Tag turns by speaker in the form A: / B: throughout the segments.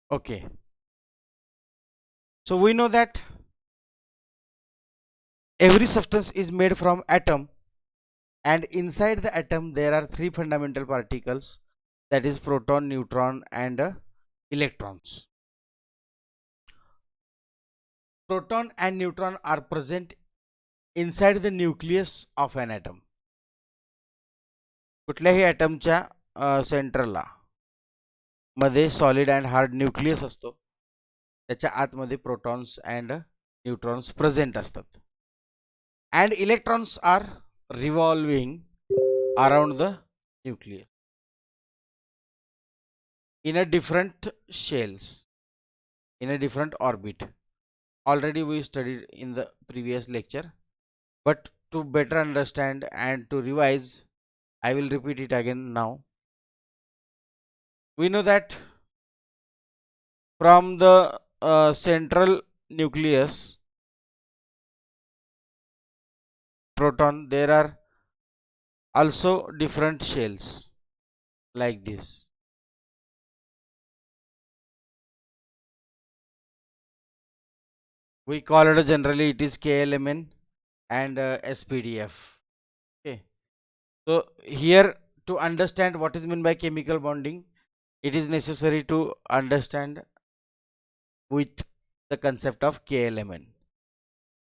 A: Okay, so we know that every substance is made from atom, and inside the atom there are three fundamental particles, that is proton, neutron and electrons. Proton and neutron are present inside the nucleus of an atom. कुठल्याही ॲटमच्या सेंटरला मध्ये solid and hard nucleus असतो, त्याच्या आतमध्ये protons and neutrons present असतात, and electrons are revolving around the nucleus in a different shells, in a different orbit. Already we studied in the previous lecture, but to better understand and to revise, I will repeat it again now. We know that from the central nucleus proton there are also different shells like this. We call it generally it is KLMN and SPDF. Okay, so here to understand what is meant by chemical bonding, it is necessary to understand with the concept of KLMN.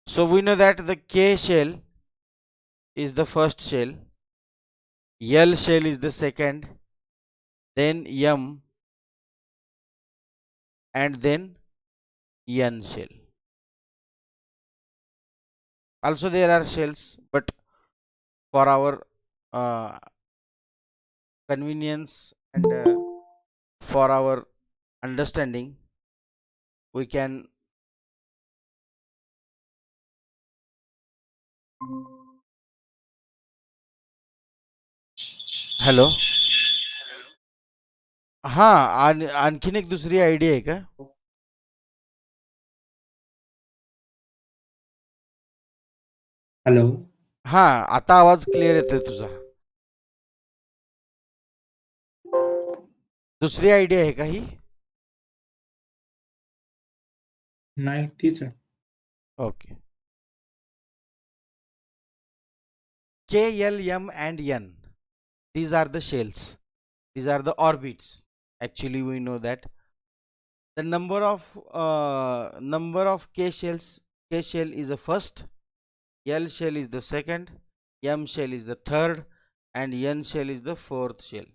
A: So we know that the K shell is the first shell, L shell is the second, then M, and then N shell. Also there are shells, but for our uh, convenience and for our understanding, we can hello. हा, आणखीन एक दुसरी idea आहे का?
B: Hello.
A: हा, आता आवाज clear येतोय तुझा. दुसरी आयडिया आहे का ही?
B: नाही, तीच आहे.
A: Okay. K, L, M and N, these are the shells, these are the orbits. Actually we know that the number of K shells, K shell is the first, L shell is the second, M shell is the third, and N shell is the fourth shell.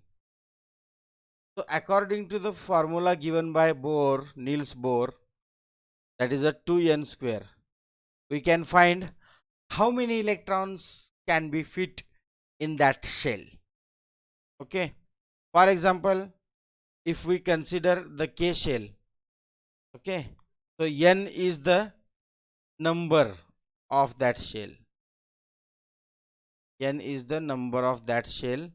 A: So according to the formula given by Bohr, Niels Bohr, that is a 2n square, we can find how many electrons can be fit in that shell. Okay, for example, if we consider the K shell, okay, so N is the number of that shell, N is the number of that shell.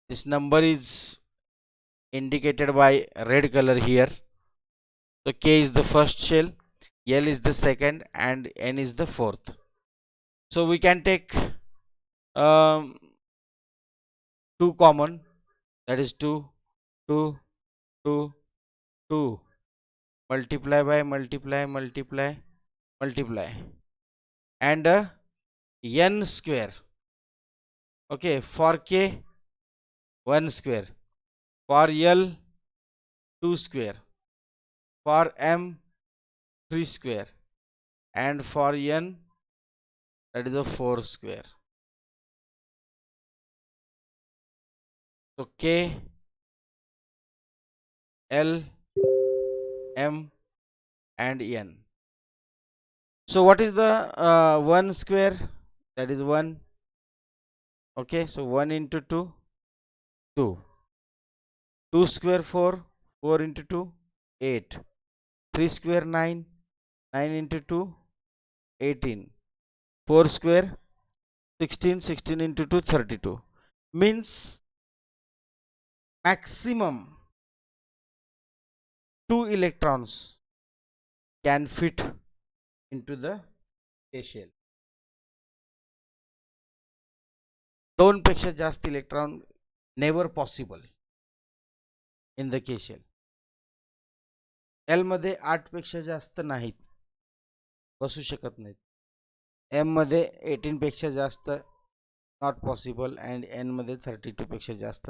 A: This number is indicated by red color here. So K is the first shell, L is the second, and N is the fourth. So we can take um, 2 common, that is 2, 2, 2, 2, multiply by multiply, and N square. Okay, for K 1 square, for L 2 square, for M 3 square, and for N, that is a 4 square. So K, L, M and N. So what is the 1 square? That is 1. Okay, so 1 into 2, 2. 2 square 4, 4 into 2, 8. 3 square 9, 9 into 2, 18. 4 square 16, 16 into 2, 32. Means maximum 2 electrons can fit into the K shell. 2 पेक्षा जास्त electron never possible in the K shell. L मध्ये 8 पेक्षा जास्त नाहीत, बसू शकत नाहीत. M मध्ये 18 पेक्षा जास्त नॉट पॉसिबल, अँड एन मध्ये 32 पेक्षा जास्त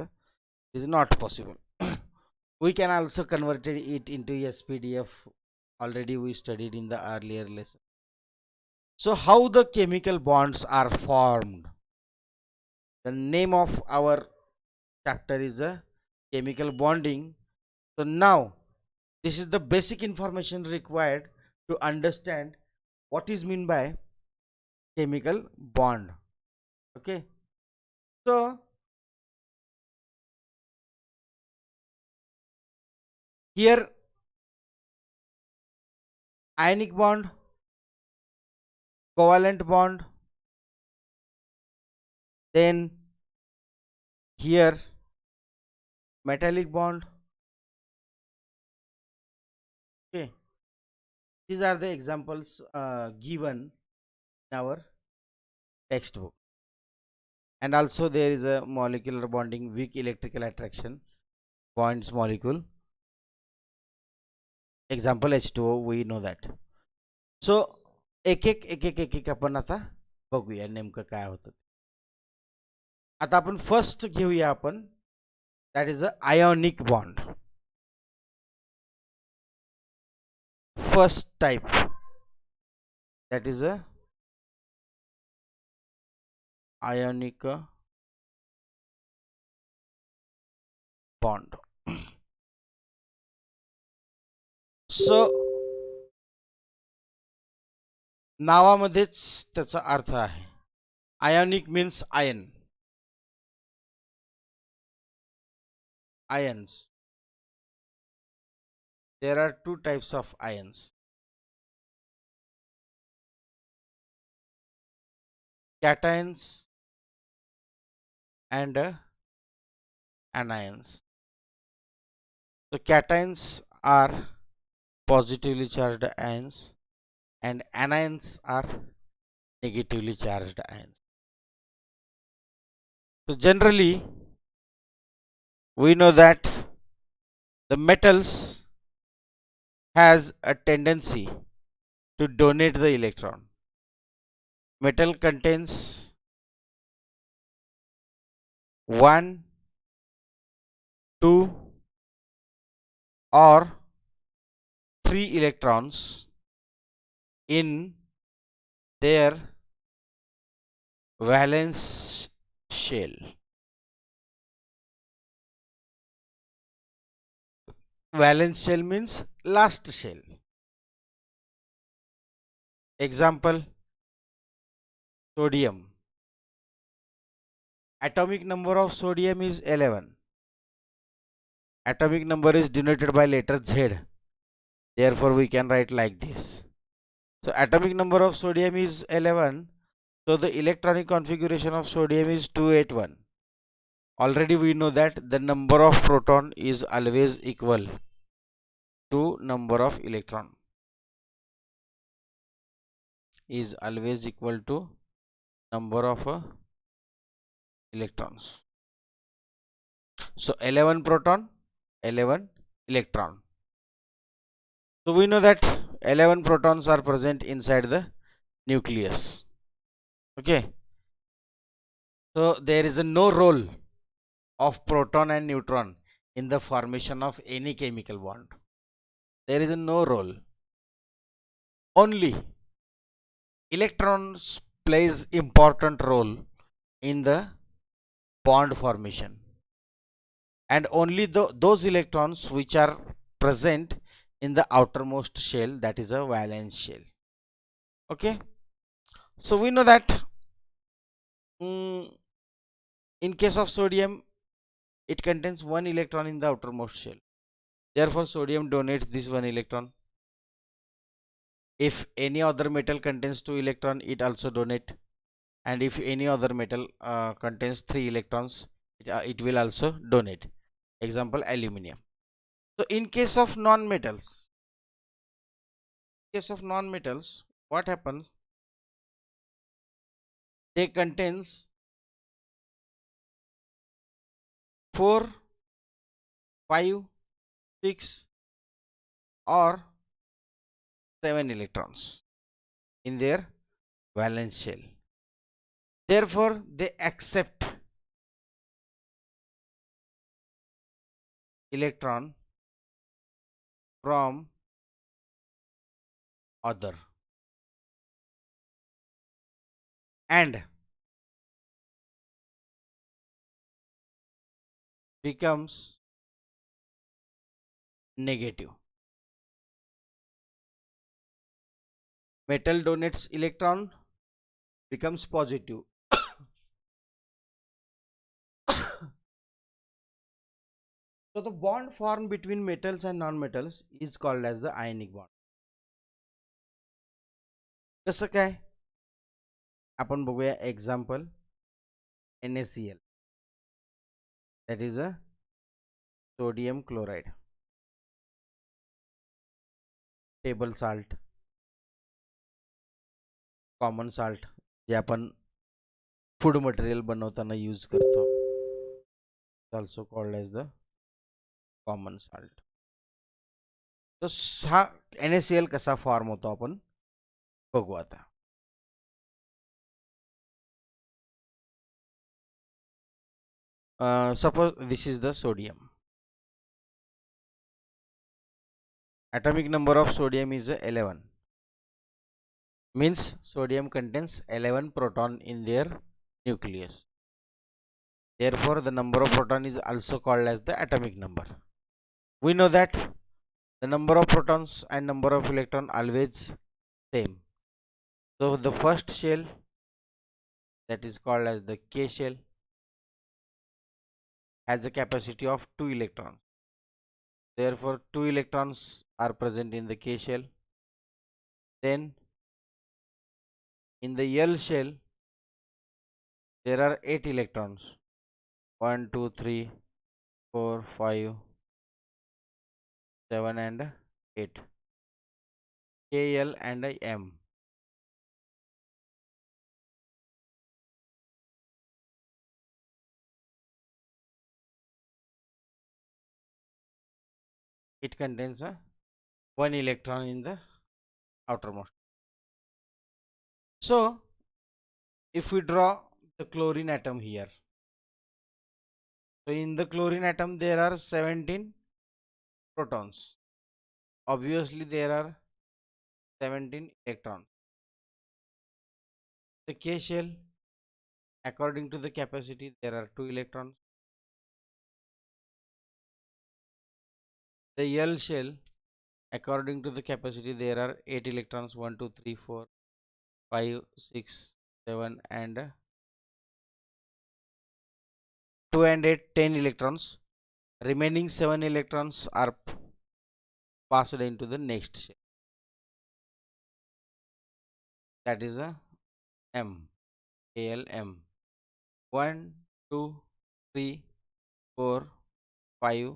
A: is not possible. We can also converted it into SPDF. Already we studied in the earlier lesson. So how the chemical bonds are formed? The name of our chapter is a chemical bonding. So now this is the basic information required to understand what is mean by chemical bond. Okay, so here ionic bond, covalent bond, then here metallic bond. Okay, these are the examples given in our textbook. And also there is a molecular bonding, weak electrical attraction, bonds molecule, example H2O, we know that. So एक एक आपण आता बघूया नेमकं काय होतं. आता आपण फर्स्ट घेऊया आपण, that is a ionic bond. First type, that is a ionic bond. So नावामध्येच त्याचा अर्थ आहे. Ionic means iron, ions. There are two types of ions, cations and anions. So cations are positively charged ions and anions are negatively charged ions. So generally we know that the metals has a tendency to donate the electron. Metal contains 1, 2 or 3 electrons in their valence shell. Valence shell means last shell. Example, sodium. Atomic number of sodium is 11. Atomic number is denoted by letter Z. Therefore we can write like this. So atomic number of sodium is 11. So the electronic configuration of sodium is 281. Already we know that the number of proton is always equal to number of electron, is always equal to number of electrons. So 11 proton, 11 electron. So we know that 11 protons are present inside the nucleus. Okay, so there is no role of proton and neutron in the formation of any chemical bond. There is no role. Only electrons plays important role in the bond formation, and only those electrons which are present in the outermost shell, that is a valence shell. Okay, so we know that in case of sodium, it contains 1 electron in the outermost shell. Therefore sodium donates this 1 electron. If any other metal contains 2 electron, it also donate, and if any other metal contains 3 electrons, it will also donate. Example, aluminium. So in case of non-metals, what happens? They contains 4, 5, 6, or 7 electrons in their valence shell. Therefore, they accept electron from other and becomes negative. Metal donates electron, becomes positive. So the bond formed between metals and non-metals is called as the ionic bond. कसं काय? आपण बघूया example NaCl, that is a sodium chloride, table salt, common salt जे आपण food material बनवताना use करतो, also called as the common salt. तो हा NaCl कसा फॉर्म होतो आपण बघू आता. Suppose this is the sodium. Atomic number of sodium is 11. Means sodium contains 11 proton in their nucleus. Therefore, the number of proton is also called as the atomic number. We know that the number of protons and number of electron always same. So the first shell, that is called as the K shell, has a capacity of 2 electrons. Therefore, 2 electrons are present in the K shell. Then in the L shell, there are 8 electrons. 1, 2, 3, 4, 5, 7 and 8. K, L and M. It contains 1 electron in the outermost. So, if we draw the chlorine atom here, so in the chlorine atom there are 17 protons. Obviously, there are 17 electrons. The K shell, according to the capacity, there are 2 electrons. The L shell, according to the capacity, there are 8 electrons. 1, 2, 3, 4, 5, 6, 7 and 2 and 8, 10 electrons. Remaining 7 electrons are passed into the next shell. That is a M, ALM. 1, 2, 3, 4, 5,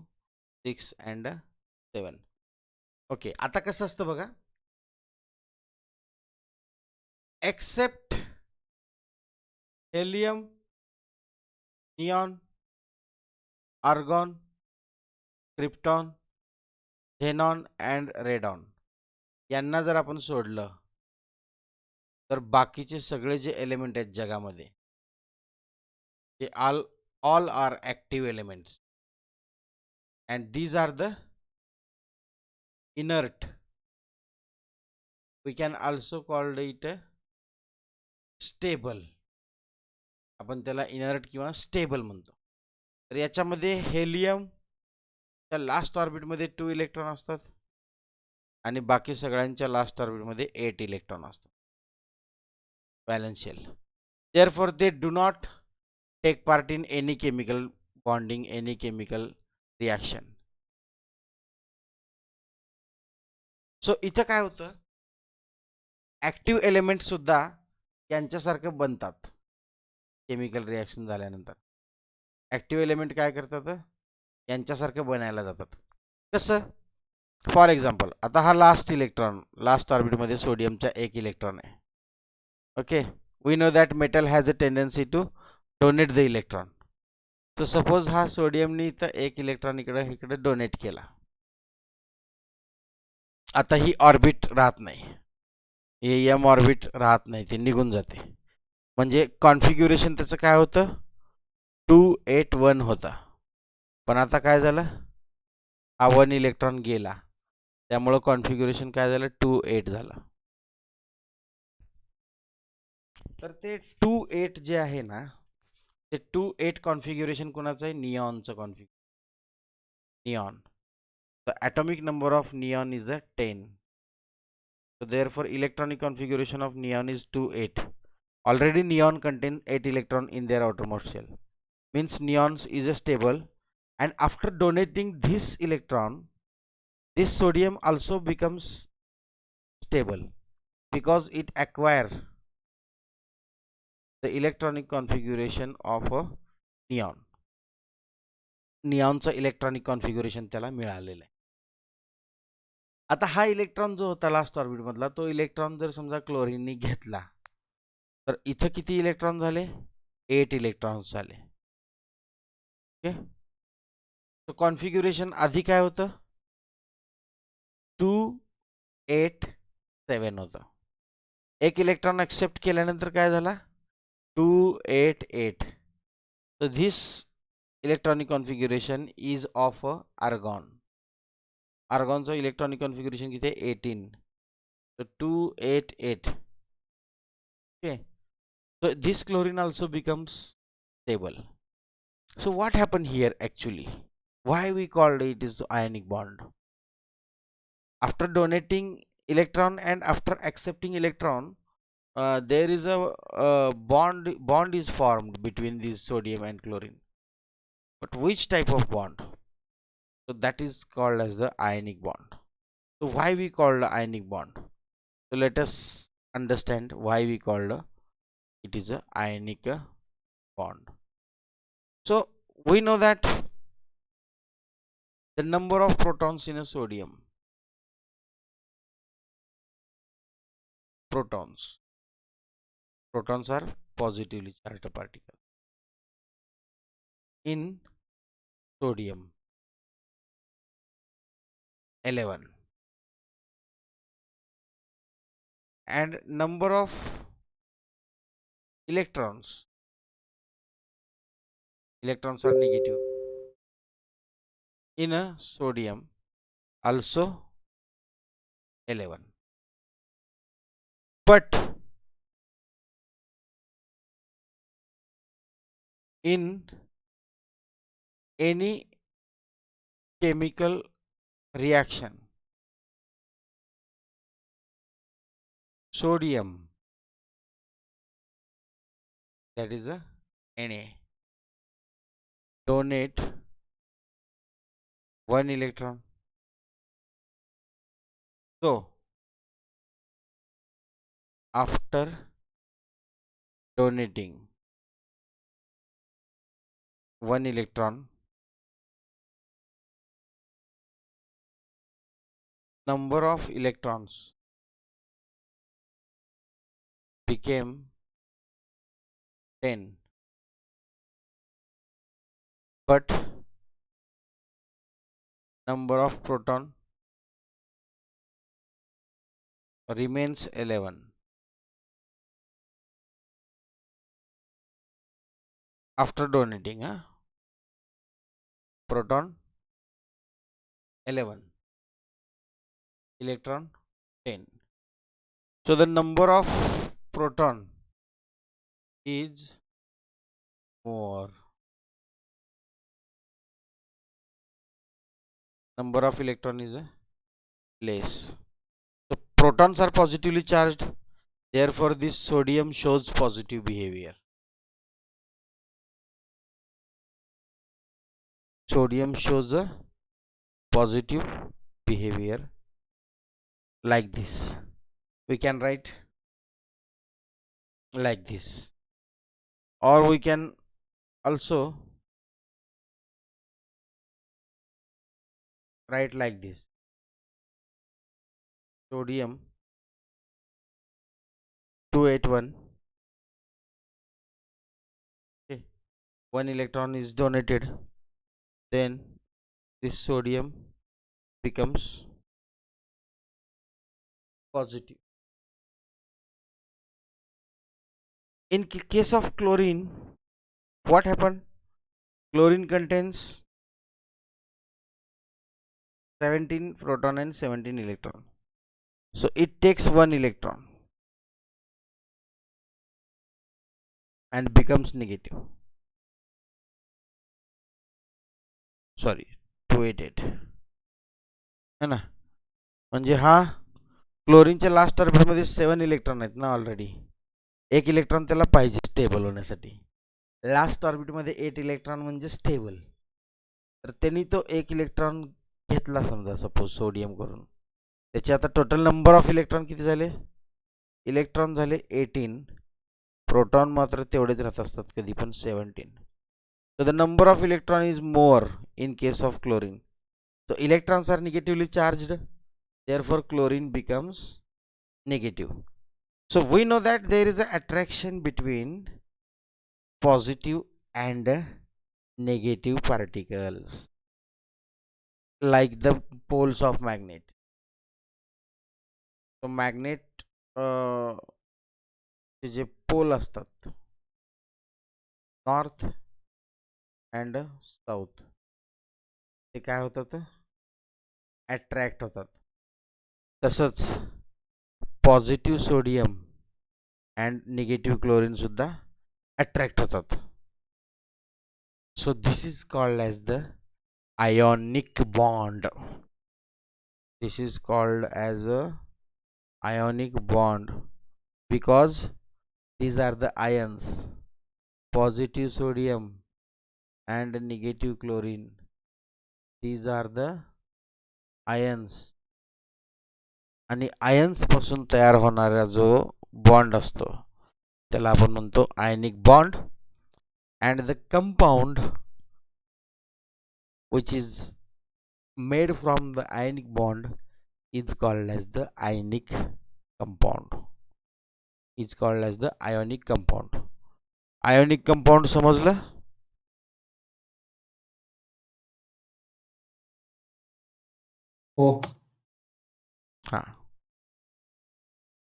A: 6 and 7. Okay, आता कसं असतं बघा, except helium, neon, argon, krypton, xenon and radon यांना जर आपण सोडलं तर बाकीचे सगळे जे एलिमेंट आहेत जगामध्ये ते all are active elements and these are the inert. We can also call it stable. आपण त्याला इनर्ट किंवा स्टेबल म्हणतो. तर याच्यामध्ये हेलियम च्या लास्ट ऑर्बिट मध्ये 2 इलेक्ट्रॉन असतात आणि बाकी सगळ्यांच्या लास्ट ऑर्बिट मध्ये 8 इलेक्ट्रॉन असतात. Valence shell. Therefore, they do not take part in any chemical bonding, any chemical reaction. So इथं काय होतं, ऍक्टिव्ह एलिमेंट सुद्धा यांच्यासारखं बनतात केमिकल रिॲक्शन झाल्यानंतर. ऍक्टिव्ह एलिमेंट काय करतात, यांच्यासारखं बनायला जातात. कसं? फॉर एक्झाम्पल, आता हा लास्ट इलेक्ट्रॉन लास्ट ऑर्बिटमध्ये सोडियमचा 1 इलेक्ट्रॉन आहे. Okay, we know that metal has a tendency to donate the electron. So suppose हा सोडियमनी इथं 1 इलेक्ट्रॉन इकडे डोनेट केला. आता ही ऑर्बिट राहत नाही, हे एम ऑर्बिट राहत नाही, ते निघून जाते. म्हणजे कॉन्फिग्युरेशन त्याचं काय होतं, 281 होता. पण आता काय झालं, हा 1 इलेक्ट्रॉन गेला, त्यामुळं कॉन्फिग्युरेशन काय झालं, 28 झालं. तर ते 28 जे आहे ना, ते 28 कॉन्फिग्युरेशन कोणाचं आहे, निऑनचं कॉन्फिग्युरेशन. neon. The atomic number of neon is a 10. So therefore electronic configuration of neon is 28. Already neon contains 8 electrons in their outermost shell. Means neon is a stable, and after donating this electron, this sodium also becomes stable because it acquires the electronic configuration of a neon. निऑनचं electronic configuration त्याला मिळालेलं आहे. आता हा electron जो होता last orbit मधला, तो इलेक्ट्रॉन जर समजा क्लोरीननी घेतला, तर इथं किती इलेक्ट्रॉन झाले, 8 इलेक्ट्रॉन्स झाले. ओके, तो कॉन्फिग्युरेशन आधी काय होतं, 287 होतं. एक इलेक्ट्रॉन ऍक्सेप्ट केल्यानंतर काय झाला, 288. So this electronic configuration is of argon. Argonचं इलेक्ट्रॉनिक कॉन्फिगरेशन किती आहे, 18. So 288. Okay, so this chlorine also becomes stable. So what happened here actually, why we called it is ionic bond? After donating electron and after accepting electron, there is a bond is formed between this sodium and chlorine. But which type of bond? So that is called as the ionic bond. So why we called ionic bond? So let us understand why we called it is a ionic bond. So we know that the number of protons in a sodium, protons are positively charged particles in sodium, 11, and number of electrons are negative in a sodium, also 11. But in any chemical reaction, sodium, that is a Na, donate 1 electron. So after donating 1 electron, number of electrons became 10, but number of proton remains 11. After donating proton 11, electron 10. So the number of proton is more, number of electron is less. So protons are positively charged, therefore this sodium shows positive behavior. Sodium shows a positive behavior like this. We can write like this, or we can also write like this. Sodium 281. Okay, 1 electron is donated, then this sodium becomes positive. In case of chlorine, what happened? Chlorine contains 17 proton and 17 electron. So it takes one electron and becomes negative. Sorry, 288 है ना. म्हणजे हा क्लोरीनच्या last ऑर्बिटमध्ये 7 electron आहेत ना already. एक electron त्याला पाहिजे stable होण्यासाठी. लास्ट ऑर्बिटमध्ये 8 इलेक्ट्रॉन म्हणजे स्टेबल. तर त्यांनी तो एक इलेक्ट्रॉन घेतला समजा सपोज सोडियम करून. त्याचे आता टोटल नंबर ऑफ इलेक्ट्रॉन किती झाले? इलेक्ट्रॉन झाले 18. प्रोटॉन मात्र तेवढेच राहत असतात कधी पण 17. So the number of electron is more in case of chlorine. So electrons are negatively charged, therefore chlorine becomes negative. So we know that there is an attraction between positive and negative particles, like the poles of magnet. So magnet जे पोल असतात north and south, ते काय होतात? Attract होतात. तसंच positive sodium and negative chlorine सुद्धा attract होतात. So this is called as the ionic bond. This is called as a ionic bond because these are the ions, positive sodium and negative chlorine. These are the ions. आणि ions पासून तयार होणारा जो bond असतो त्याला आपण म्हणतो ionic bond. And the compound which is made from the ionic bond is called as the ionic compound. Is called as the ionic compound. Ionic compound समजलं?
B: हो.
A: हा,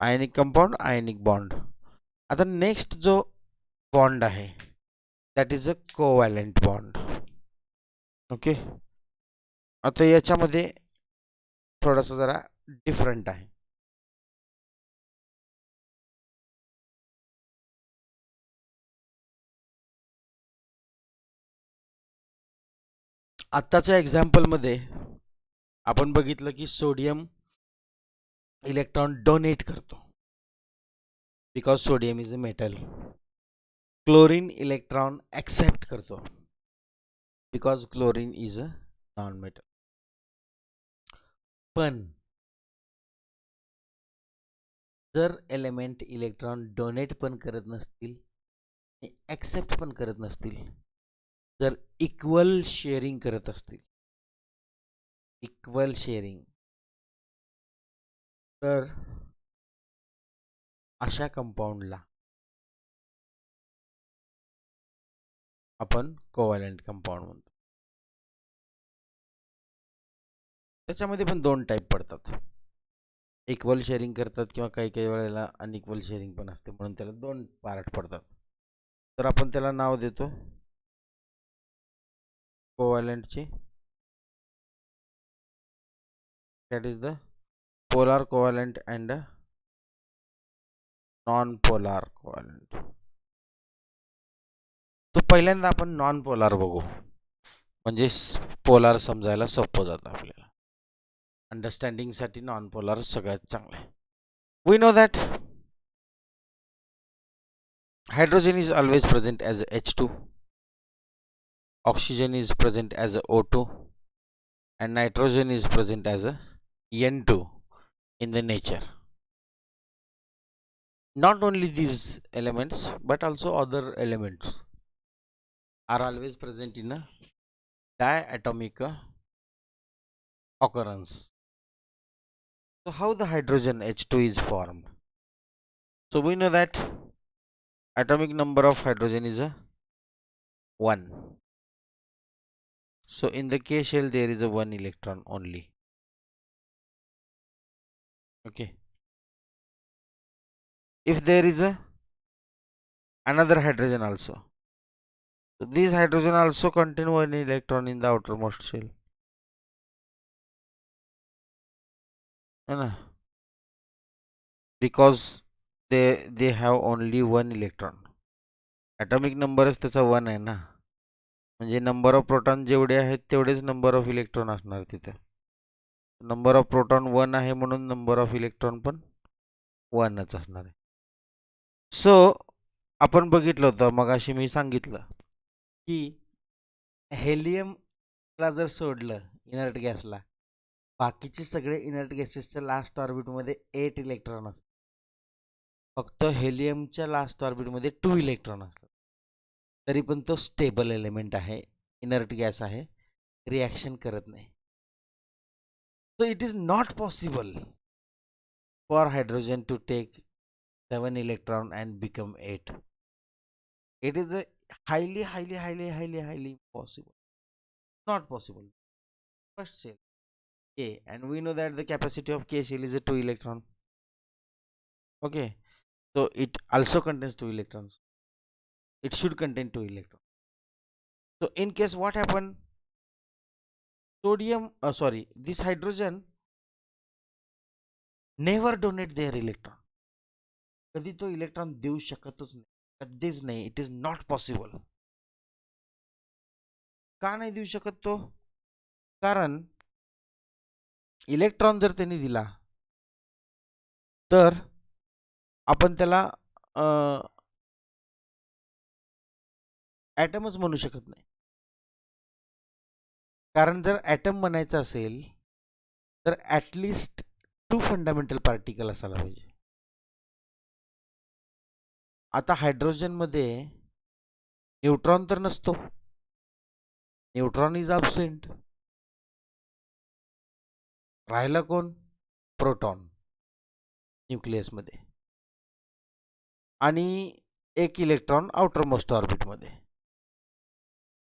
A: आयनिक कंपाऊंड, आयनिक बॉन्ड. आता नेक्स्ट जो bond आहे that is a covalent bond. Okay. आता याच्यामध्ये थोडासा जरा डिफरंट आहे. आत्ताच्या एक्झाम्पलमध्ये आपण बघितलं की सोडियम इलेक्ट्रॉन डोनेट करतो because sodium is a metal. Chlorine electron accept करतो because chlorine is a non metal. पण जर एलिमेंट इलेक्ट्रॉन डोनेट पण करत नसतील आणि ॲक्सेप्ट पण करत नसतील, जर इक्वल शेअरिंग करत असतील, इक्वल शेअरिंग, तर अशा कंपाऊंडला आपण कोव्हॅलेंट कंपाऊंड म्हणतो. त्याच्यामध्ये पण दोन टाईप पडतात. इक्वल शेअरिंग करतात किंवा काही काही वेळेला अनइक्वल शेअरिंग पण असते, म्हणून त्याला दोन पार्ट पडतात. तर आपण त्याला नाव देतो कोव्हॅलेंटचे. That is the polar covalent and non polar covalent. तो पहिल्यांदा आपण नॉन पोलार बघू, म्हणजे पोलार समजायला सोपं जातं आपल्याला. अंडरस्टँडिंगसाठी नॉन पोलार सगळ्यात चांगलं आहे. We know that hydrogen is always present as H2, oxygen is present as O2, and nitrogen is present as a N2 in the nature. Not only these elements but also other elements are always present in a diatomic occurrence. So how the hydrogen H2 is formed? So we know that atomic number of hydrogen is a 1. So in the K shell there is a 1 electron only. Okay. if there is a another hydrogen also. So these hydrogen also contain one electron in the outermost shell. है ना? Because they have only one electron. Atomic numberच त्याचा 1 आहे ना. म्हणजे number of proton जेवढे आहेत तेवढेच number of electron असणार तिथे. नंबर ऑफ प्रोटॉन 1 आहे म्हणून नंबर ऑफ इलेक्ट्रॉन पण 1च असणार आहे. सो आपण बघितलं होतं मगाशी मी सांगितलं की हेलियमला जर सोडलं इनर्ट गॅसला, बाकीचे सगळे इनर्ट गॅसेसच्या लास्ट ऑर्बिटमध्ये 8 इलेक्ट्रॉन असतात. फक्त हेलियमच्या लास्ट ऑर्बिटमध्ये 2 इलेक्ट्रॉन असतात. तरी पण तो स्टेबल एलिमेंट आहे, इनर्ट गॅस आहे, रिॲक्शन करत नाही. So it is not possible for hydrogen to take 7 electron and become 8. It is a highly impossible. Not possible. First shell K, and we know that the capacity of K shell is a 2 electron. Okay, so it also contains 2 electrons. It should contain 2 electrons. So in case what happened, this hydrogen never donate their electron. कधी तो electron देऊ शकतच नाही, कधीच नाही. It is not possible. का नाही देऊ शकत तो? कारण इलेक्ट्रॉन जर त्यांनी दिला तर आपण त्याला ॲटमच म्हणू शकत नाही. कारण जर ॲटम म्हणायचं असेल तर ॲटलिस्ट 2 फंडामेंटल पार्टिकल असायला पाहिजे. आता हायड्रोजनमध्ये न्यूट्रॉन तर नसतो, न्यूट्रॉन इज ॲब्सेंट. राहिला कोण? प्रोटॉन न्यूक्लियसमध्ये आणि 1 इलेक्ट्रॉन आउटर मोस्ट ऑर्बिटमध्ये.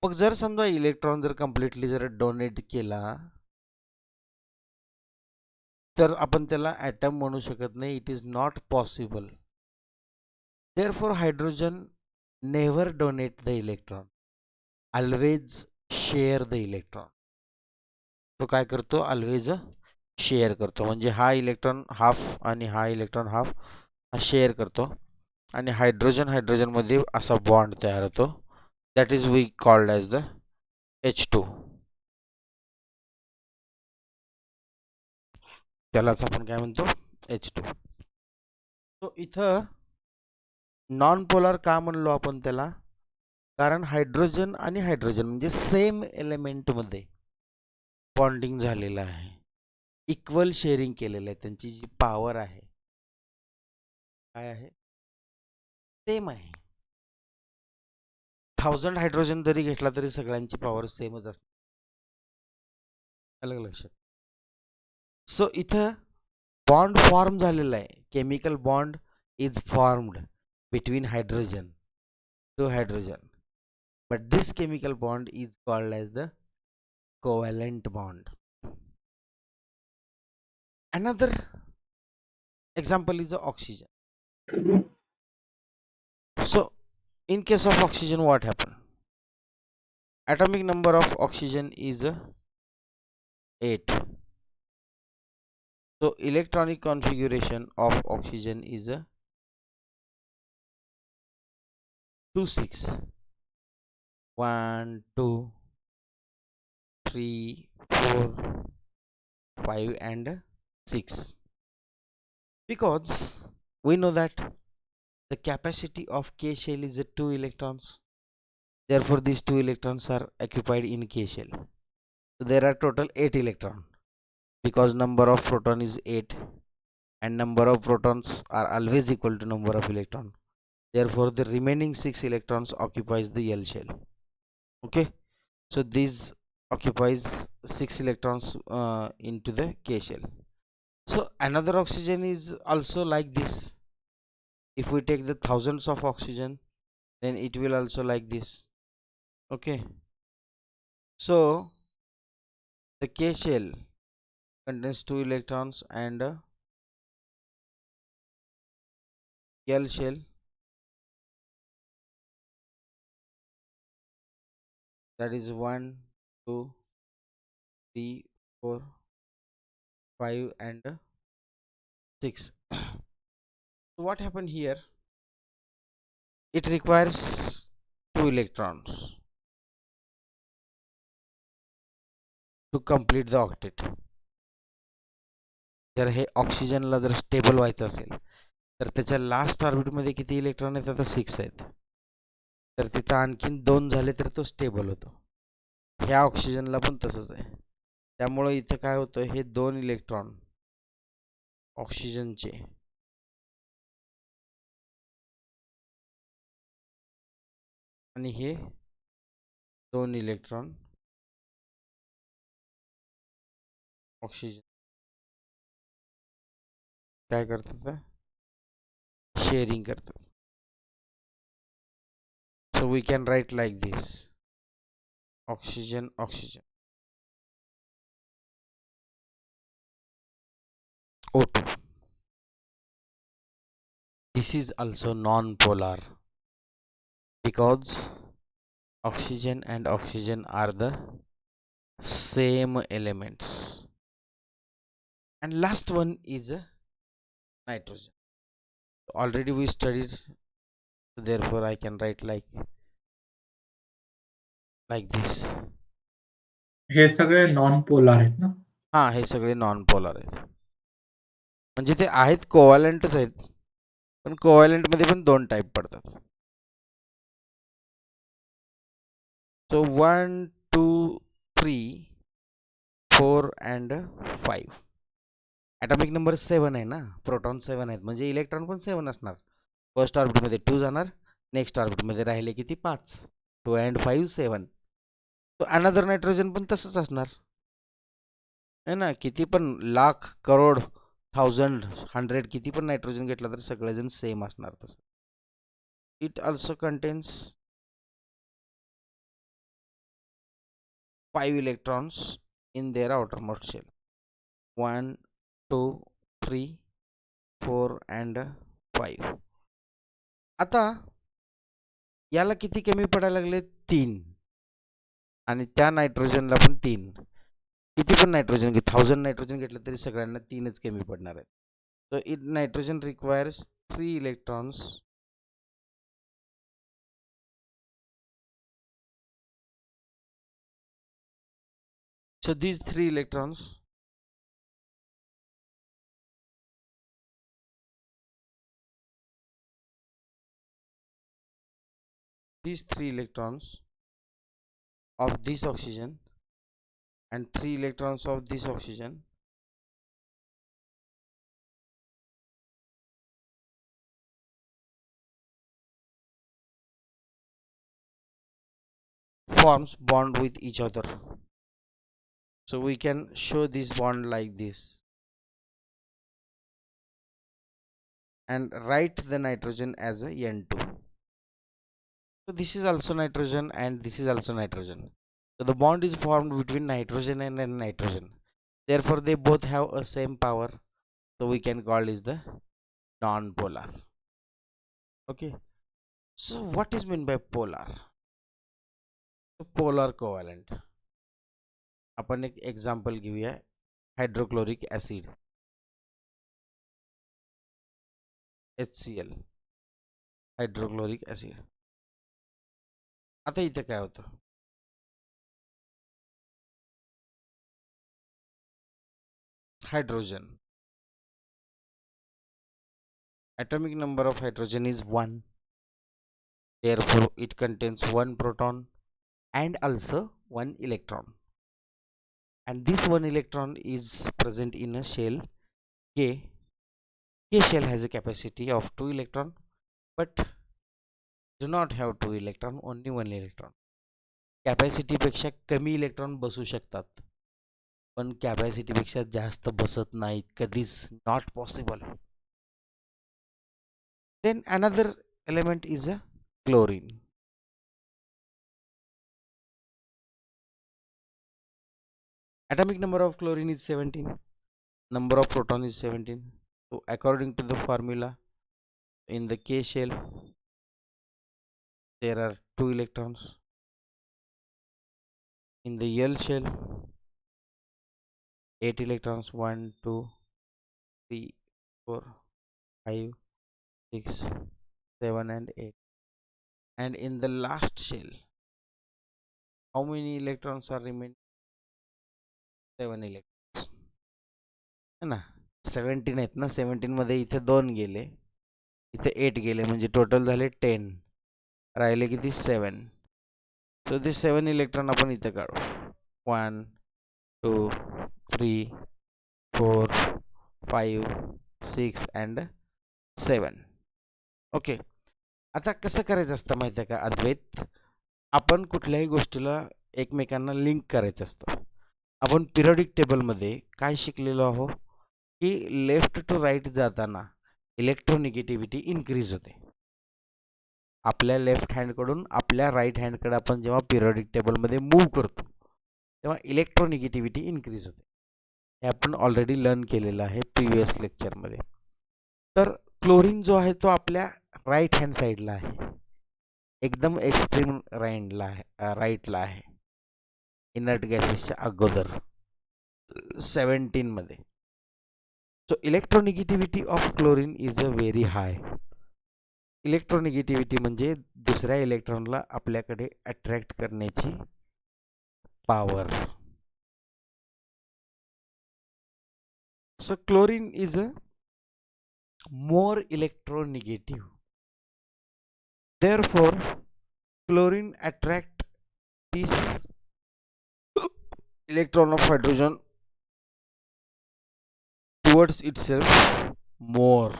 A: मग जर समजा इलेक्ट्रॉन जर कम्प्लिटली जर डोनेट केला तर आपण त्याला ॲटम म्हणू शकत नाही. It is not possible. Therefore hydrogen never donate the electron, always share the electron. तो काय करतो? ऑलवेज शेअर करतो. म्हणजे हा इलेक्ट्रॉन हाफ आणि हा इलेक्ट्रॉन हाफ हा शेअर करतो आणि हायड्रोजन मध्ये असा बॉन्ड तयार होतो. That is we called as the H2. त्यालाच आपण काय म्हणतो? H2. तो इथं नॉन पोलार का म्हणलो आपण त्याला? कारण हायड्रोजन आणि हायड्रोजन म्हणजे सेम एलिमेंटमध्ये बॉन्डिंग झालेलं आहे, इक्वल शेअरिंग केलेलं आहे. त्यांची जी पॉवर आहे काय आहे? सेम आहे. 1000 हायड्रोजन जरी घेतला तरी सगळ्यांची पॉवर सेमच असते. अलग लक्षात. सो इथं बॉन्ड फॉर्म झालेला आहे. Chemical bond is formed between hydrogen, 2 hydrogen, but this chemical bond is called as the covalent bond. Another example is the oxygen. So in case of oxygen what happen? Atomic number of oxygen is 8. So electronic configuration of oxygen is 2 6. 1 2 3 4 5 and 6, because we know that the capacity of K shell is 2 electrons. Therefore these 2 electrons are occupied in K shell. So there are total 8 electrons, because number of proton is 8 and number of protons are always equal to number of electrons. Therefore the remaining 6 electrons occupies the L shell. Okay, so these occupies 6 electrons into the K shell. So another oxygen is also like this. If we take the thousands of oxygen, then it will also like this. Okay, so the K shell contains 2 electrons and L shell, that is 1, 2, 3, 4, 5 and 6. So what happened here? It requires 2 electrons to complete the octet. जर हे ऑक्सिजनला जर stable व्हायचं असेल तर त्याच्या last ऑर्बिटमध्ये किती electron आहेत? आता 6 आहेत. तर तिथं आणखीन 2 झाले तर तो स्टेबल होतो. ह्या ऑक्सिजनला पण तसंच आहे. त्यामुळे इथं काय होतं, हे 2 इलेक्ट्रॉन ऑक्सिजनचे आणि हे 2 इलेक्ट्रॉन ऑक्सिजन काय करतात? शेअरिंग करतात. So we can write like this: oxygen, oxygen, O2. This is also non-polar because oxygen and oxygen are the same elements. And last one is nitrogen. Already we studied, so therefore I can write like this.
B: हे सगळे non polar आहेत ना?
A: हा, हे सगळे non polar आहेत. म्हणजे ते आहेत कोव्हॅलेंटच आहेत, पण कोव्हॅलेंट मध्ये पण 2 टाइप पडतात. So 1, 2, 3, 4 and 5. ॲटॉमिक नंबर 7 आहे ना, प्रोटॉन 7 आहेत, म्हणजे इलेक्ट्रॉन पण 7 असणार. फर्स्ट ऑर्बिटमध्ये 2 जाणार, नेक्स्ट ऑर्बिटमध्ये राहिले किती? 5. 2 and 5 7. तो अनदर नायट्रोजन पण तसंच असणार आहे ना. किती पण लाख, करोड, 1000, 100 किती पण नायट्रोजन घेतला तर सगळेजण सेम असणार. तसं it also contains 5 electrons in their outermost shell. 1, 2, 3, 4 and 5. आता याला किती कमी पडायला लागले? 3. आणि त्या नायट्रोजनला पण 3. किती पण नायट्रोजन घे, 1000 नायट्रोजन घेतलं तरी सगळ्यांना 3च कमी पडणार आहेत. So it nitrogen requires 3 electrons so these 3 electrons of this oxygen and 3 electrons of this oxygen forms bond with each other. So we can show this bond like this and write the nitrogen as a N2. So this is also nitrogen and this is also nitrogen. So the bond is formed between nitrogen and nitrogen. Therefore they both have a same power. So we can call this the non-polar. Okay. So what is meant by polar? So polar covalent. आपण एक example घेऊया, hydrochloric acid HCl, hydrochloric acid. आता इथे काय होतं? Hydrogen, atomic number of hydrogen is 1, therefore it contains 1 proton and also 1 electron, and this 1 electron is present in a shell K. K shell has a capacity of 2 electron but do not have 2 electron, only 1 electron. Capacity पेक्षा कमी electron बसू शकतात, पण capacity पेक्षा जास्त बसत नाहीत कधीच, not possible. Then another element is a chlorine. Atomic number of chlorine is 17, number of proton is 17. So according to the formula, in the K shell there are 2 electrons. In the L shell 8 electrons, 1 2 3 4 5 6 7 and 8. And in the last shell how many electrons are remaining? 7 electrons है ना. 17 आहेत ना. 17 मध्ये इथे 2 गेले, इथे 8 गेले, म्हणजे टोटल झाले 10. राहिले किती? 7. सो ते 7 इलेक्ट्रॉन आपण इथे काढू. 1 2 3 4 5 6 and 7. ओके. आता कसं करायचं असतं माहिती आहे का अद्वैत? आपण कुठल्याही गोष्टीला एकमेकांना लिंक करायचं असतं. आपण पिरियडिक टेबलमध्ये काय शिकलेलो आहोत की लेफ्ट टू राईट जाताना इलेक्ट्रोनिगेटिव्हिटी इन्क्रीज होते. आपल्या लेफ्ट हँडकडून आपल्या राईट हँडकडे आपण जेव्हा पिरियडिक टेबलमध्ये मूव्ह करतो तेव्हा इलेक्ट्रोनिगेटिव्हिटी इन्क्रीज होते. हे आपण ऑलरेडी लर्न केलेलं आहे प्रिव्हियस लेक्चरमध्ये. तर क्लोरीन जो आहे तो आपल्या राईट हँड साईडला आहे, एकदम एक्स्ट्रीम राईटला आहे, इनर्ट गॅसेसच्या अगोदर 17 मध्ये. So electronegativity of chlorine is a very high. Electronegativity म्हणजे दुसऱ्या इलेक्ट्रॉनला आपल्याकडे अट्रॅक्ट करण्याची power. So chlorine is a more electronegative. Therefore, chlorine attract this electron of hydrogen towards itself more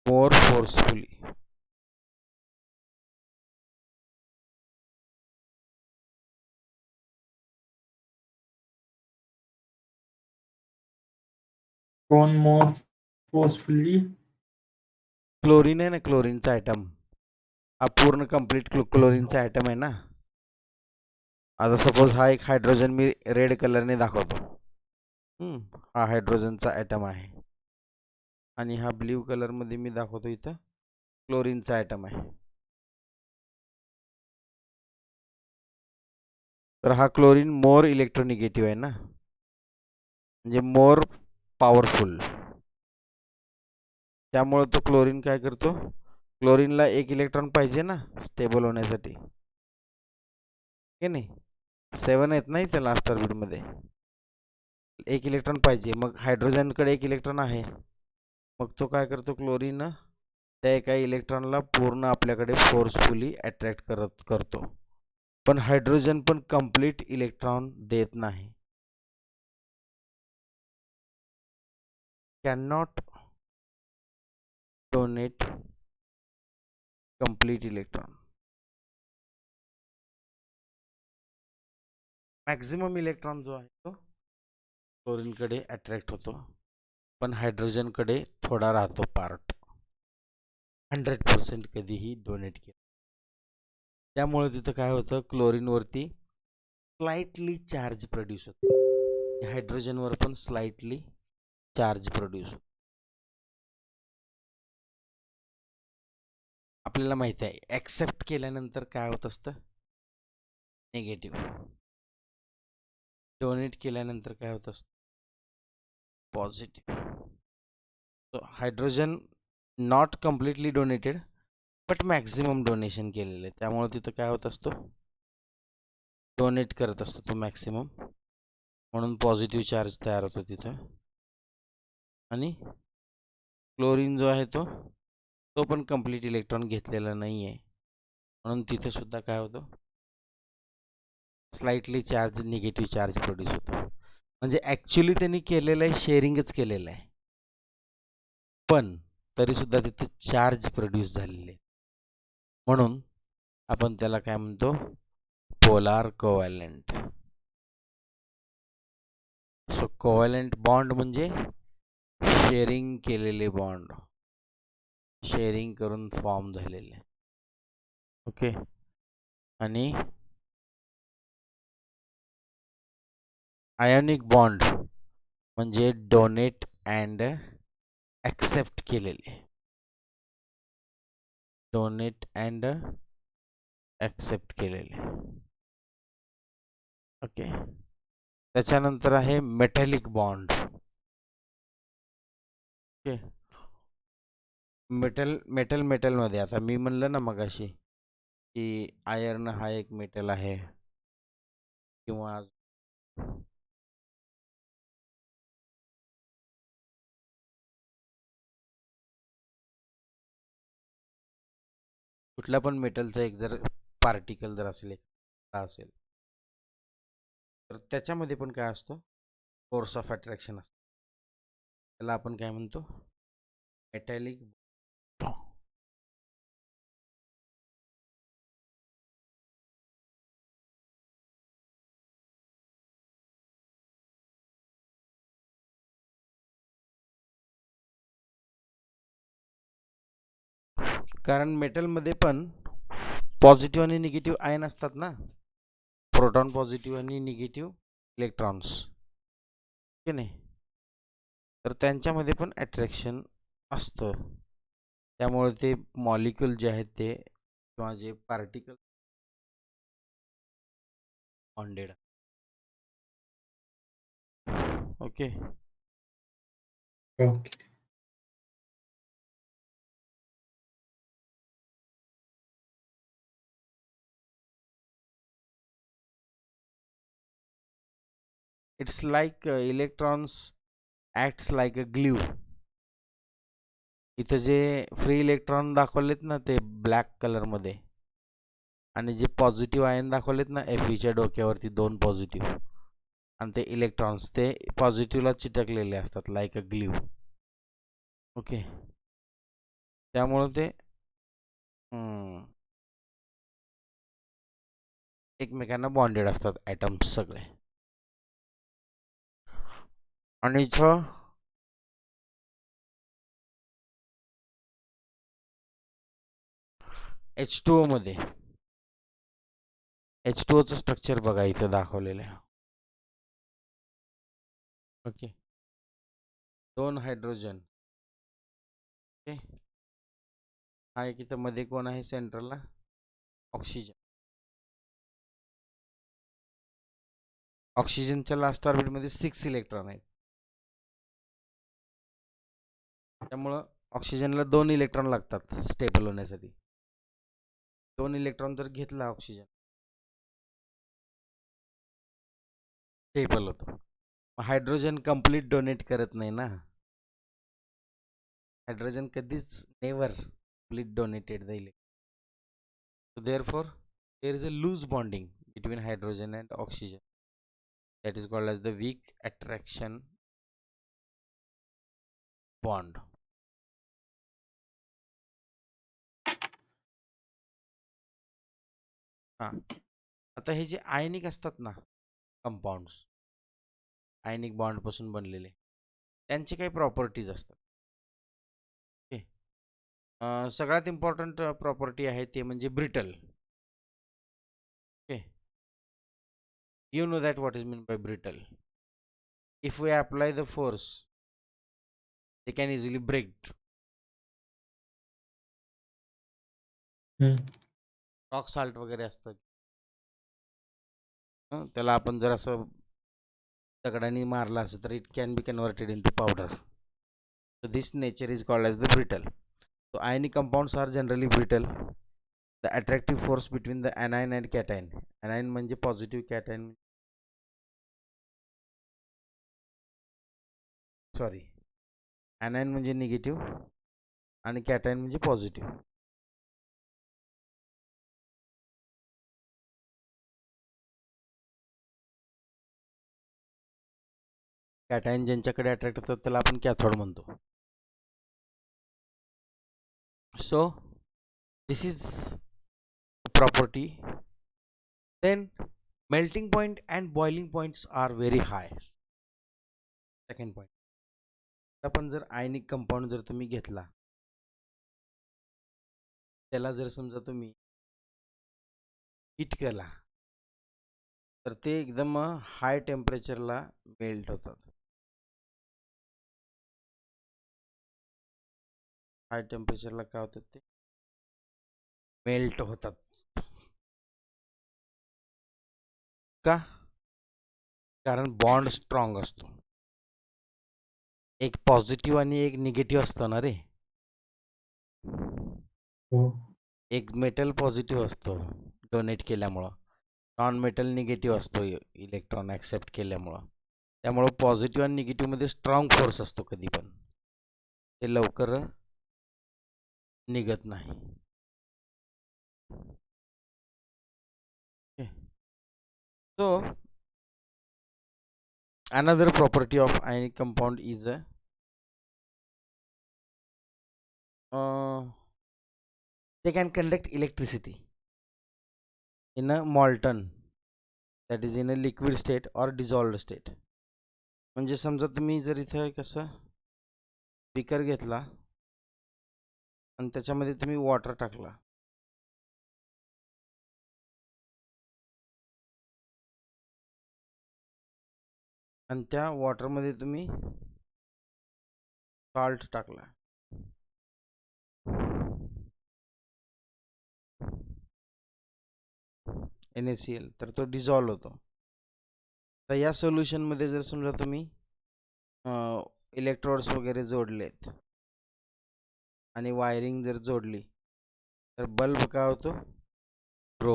A: forcefully.
B: कोण more forcefully?
A: क्लोरीन आहे ना, क्लोरीनचा atom हा पूर्ण कंप्लीट क्लोरीनचा ॲटम आहे ना. आता सपोज हा एक हायड्रोजन मी रेड कलरने दाखवतो. हा हायड्रोजनचा ॲटम आहे आणि हा ब्ल्यू कलरमध्ये मी दाखवतो इथं क्लोरीनचा ॲटम आहे. तर हा क्लोरीन मोर इलेक्ट्रोनिगेटिव्ह आहे ना, म्हणजे मोर पॉवरफुल. त्यामुळे तो क्लोरीन काय करतो, क्लोरीनला एक इलेक्ट्रॉन पाहिजे ना स्टेबल होण्यासाठी, की नाही. 7 आहेत ना इथे लास्ट ऑर्बिटमध्ये, एक इलेक्ट्रॉन पाहिजे. मग हायड्रोजनकडे एक इलेक्ट्रॉन आहे, मग तो काय करतो क्लोरीन त्या एका इलेक्ट्रॉनला पूर्ण आपल्याकडे फोर्सफुली अट्रॅक्ट करतो. पण हायड्रोजन पण कंप्लीट इलेक्ट्रॉन देत नाही. cannot donate complete electron. Maximum electron जो आहे तो क्लोरीनकडे अट्रॅक्ट होतो, पण हायड्रोजनकडे थोडा राहतो पार्ट. 100% कधीही डोनेट केला. त्यामुळे तिथं काय होतं, क्लोरीनवरती स्लाइटली चार्ज प्रोड्यूस होतो, हायड्रोजनवर पण स्लाइटली चार्ज प्रोड्यूस होतो. आपल्याला माहिती आहे ॲक्सेप्ट केल्यानंतर काय होत असतं, निगेटिव्ह. डोनेट केल्यानंतर काय होत असतं, positive. So hydrogen not completely donated but maximum donation केलेलं आहे, त्यामुळे तिथं काय होत असतो, डोनेट करत असतो तो मॅक्झिमम, म्हणून पॉझिटिव्ह चार्ज तयार होतो तिथं. आणि क्लोरीन जो आहे तो पण कंप्लीट इलेक्ट्रॉन घेतलेला नाही आहे, म्हणून तिथे सुद्धा काय होतं, slightly charge negative charge produce होतो. म्हणजे ॲक्च्युली त्यांनी केलेलं आहे शेअरिंगच केलेलं आहे, पण तरीसुद्धा तिथे चार्ज प्रोड्यूस झालेले, म्हणून आपण त्याला काय म्हणतो, पोलार कोव्हॅलेंट. सो कोव्हॅलेंट बॉन्ड म्हणजे शेअरिंग केलेले बॉन्ड, शेअरिंग करून फॉर्म झालेले. ओके. आणि आयोनिक बॉन्ड म्हणजे डोनेट अँड ॲक्सेप्ट केलेले. डोनेट अँड ॲक्सेप्ट केलेले. ओके. त्याच्यानंतर आहे मेटॅलिक बॉन्ड. ओके. मेटलमध्ये आता मी म्हणलं ना मगाशी की आयर्न हा एक मेटल आहे किंवा कुठल्या पण मेटलचा एक जर पार्टिकल जर असेल तर त्याच्यामध्ये पण काय असतो, फोर्स ऑफ अट्रॅक्शन असतो. त्याला आपण काय म्हणतो, मेटॅलिक. कारण मेटलमध्ये पण पॉझिटिव्ह आणि निगेटिव्ह आयन असतात ना, प्रोटॉन पॉझिटिव्ह आणि निगेटिव्ह इलेक्ट्रॉन्स, की नाही. तर त्यांच्यामध्ये पण अट्रॅक्शन असतं. त्यामुळे ते मॉलिक्यूल जे आहेत ते किंवा जे particle bonded. Okay.
B: Okay.
A: It's like electrons acts like a glue. इथं जे फ्री इलेक्ट्रॉन दाखवलेत ना ते ब्लॅक कलरमध्ये, आणि जे पॉझिटिव्ह आयन दाखवलेत ना Feच्या डोक्यावरती 2 पॉझिटिव्ह, आणि ते इलेक्ट्रॉन्स ते पॉझिटिव्हला चिटकलेले असतात लाईक अ ग्ल्यू. ओके. त्यामुळे ते एकमेकांना बॉन्डेड असतात ॲटम्स सगळे. आणि इथं H2O मध्ये H2Oचं स्ट्रक्चर बघा इथं दाखवलेलं आहे. ओके. 2 हायड्रोजन. ओके. हा एक इथं मध्ये कोण आहे सेंट्रलला, ऑक्सिजन. ऑक्सिजनच्या लास्ट ऑर्बिटमध्ये 6 इलेक्ट्रॉन आहेत. त्यामुळं ऑक्सिजनला 2 इलेक्ट्रॉन लागतात स्टेबल होण्यासाठी. 2 इलेक्ट्रॉन जर घेतला ऑक्सिजन, स्टेबल होतो. हायड्रोजन कंप्लीट डोनेट करत नाही ना. हायड्रोजन कधीच never complete donated the electron. So therefore, there is a loose bonding between hydrogen and oxygen. That is called as the weak attraction bond. हां. आता हे जे आयनिक असतात ना कंपाऊंड्स, आयनिक बॉन्डपासून बनलेले, त्यांचे काही प्रॉपर्टीज असतात. ओके. सगळ्यात इम्पॉर्टंट प्रॉपर्टी आहे ते म्हणजे brittle. Okay. You know that what is meant by brittle. If we apply the force, they can easily break. Rock salt वगैरे असतं, त्याला आपण जर असं दगडाने मारला असं तर it can be converted into powder. So this nature is called as the brittle. So ionic compounds are generally brittle. The attractive force between the anion and cation. Anion म्हणजे पॉझिटिव्ह, cation सॉरी anion म्हणजे negative आणि cation म्हणजे positive. Cation ज्यांच्याकडे attract होतात त्याला आपण cathode म्हणतो. So this is property. Then melting point and boiling points are very high. Second point. आपण जर आयनिक कंपाऊंड जर तुम्ही घेतला, त्याला जर समजा तुम्ही हीट केला तर ते एकदम हाय टेम्परेचरला मेल्ट होतात. हाय टेम्परेचरला काय होतात ते मेल्ट होतात. का? कारण बॉन्ड स्ट्रॉंग असतो. एक पॉझिटिव्ह आणि एक निगेटिव्ह असतं ना रे.
B: हो.
A: एक मेटल पॉझिटिव्ह असतो डोनेट केल्यामुळं, नॉन मेटल निगेटिव्ह असतो इलेक्ट्रॉन ॲक्सेप्ट केल्यामुळं. त्यामुळं पॉझिटिव्ह आणि निगेटिव्हमध्ये स्ट्रॉंग फोर्स असतो कधी पण, ते लवकर निघत नाही. सो another property of ionic compound is they can conduct electricity in a molten, that is in a liquid state or dissolved state. म्हणजे समजा तुम्ही जर इथं कसं बीकर घेतला आणि त्याच्यामध्ये तुम्ही वॉटर टाकला, आणि त्या वॉटरमध्ये तुम्ही सॉल्ट टाकला, NaCl, तर तो डिझॉल्व होतो. तर या सोल्युशनमध्ये जर समजा तुम्ही इलेक्ट्रोड्स वगैरे जोडलेत आणि वायरिंग जर जोडली तर बल्ब काय होतो, ग्लो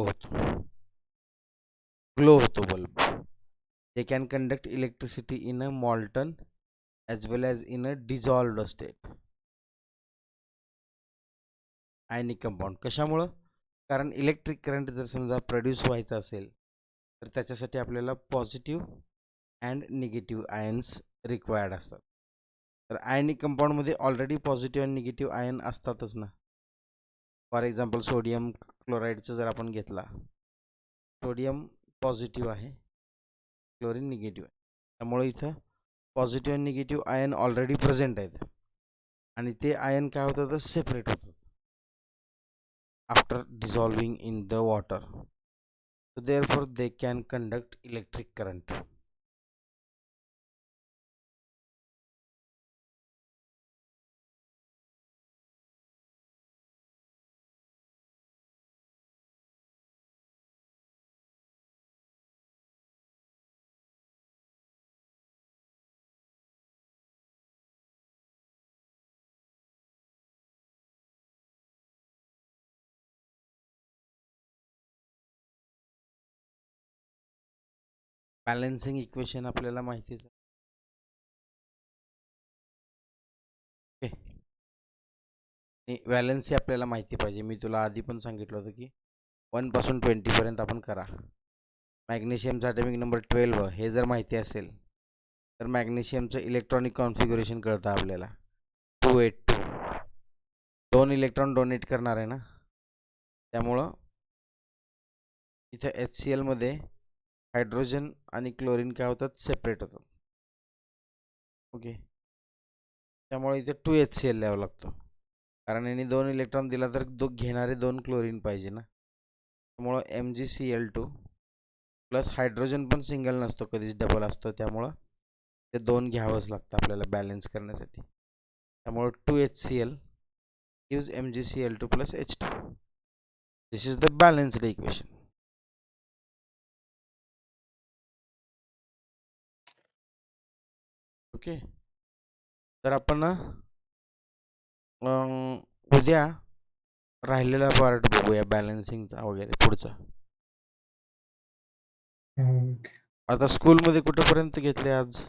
A: होतो bulb. They can conduct electricity in a molten as well as in a dissolved state. Ionic compound कशामुळं? कारण इलेक्ट्रिक करंट जर समजा प्रोड्यूस व्हायचा असेल तर त्याच्यासाठी आपल्याला positive and negative ions required असतात. तर आयनिक कंपाऊंडमध्ये ऑलरेडी पॉझिटिव्ह आणि निगेटिव्ह आयन असतातच ना. फॉर एक्झाम्पल सोडियम क्लोराईडचं जर आपण घेतला, सोडियम पॉझिटिव्ह आहे, क्लोरीन निगेटिव्ह आहे. त्यामुळे इथं पॉझिटिव्ह आणि निगेटिव्ह आयन ऑलरेडी प्रेझेंट आहेत आणि ते आयन काय होतात तर सेपरेट होतात after dissolving in the water. So therefore they can conduct electric current. Balancing equation आपल्याला माहितीच आहे. व्हॅलेन्सी आपल्याला माहिती पाहिजे. मी तुला आधी पण सांगितलं होतं की 1 पासून 20 पर्यंत आपण करा. मॅग्नेशियमचा ॲटॉमिक नंबर 12 हे जर माहिती असेल तर मॅग्नेशियमचं इलेक्ट्रॉनिक कॉन्फिगरेशन कळतं आपल्याला. 282 2 इलेक्ट्रॉन डोनेट करणार आहे ना, त्यामुळं इथं HCl मध्ये हायड्रोजन आणि क्लोरीन काय होतात, सेपरेट होतात. ओके, त्यामुळे इथे 2HCl द्यावं लागतो, कारण यांनी 2 इलेक्ट्रॉन दिला तर घेणारे 2 क्लोरीन पाहिजे ना. त्यामुळं MgCl2 प्लस हायड्रोजन पण सिंगल नसतो, कधीच डबल असतो, त्यामुळं ते 2 घ्यावंच लागतं आपल्याला बॅलन्स करण्यासाठी. त्यामुळं 2HCl gives MgCl2 plus H2. This is the balanced equation. Okay, तर आपण उद्या राहिलेला पार्ट बघूया बॅलन्सिंगचा वगैरे पुढचा.
B: ओके.
A: आता स्कूलमध्ये कुठेपर्यंत घेतले आज?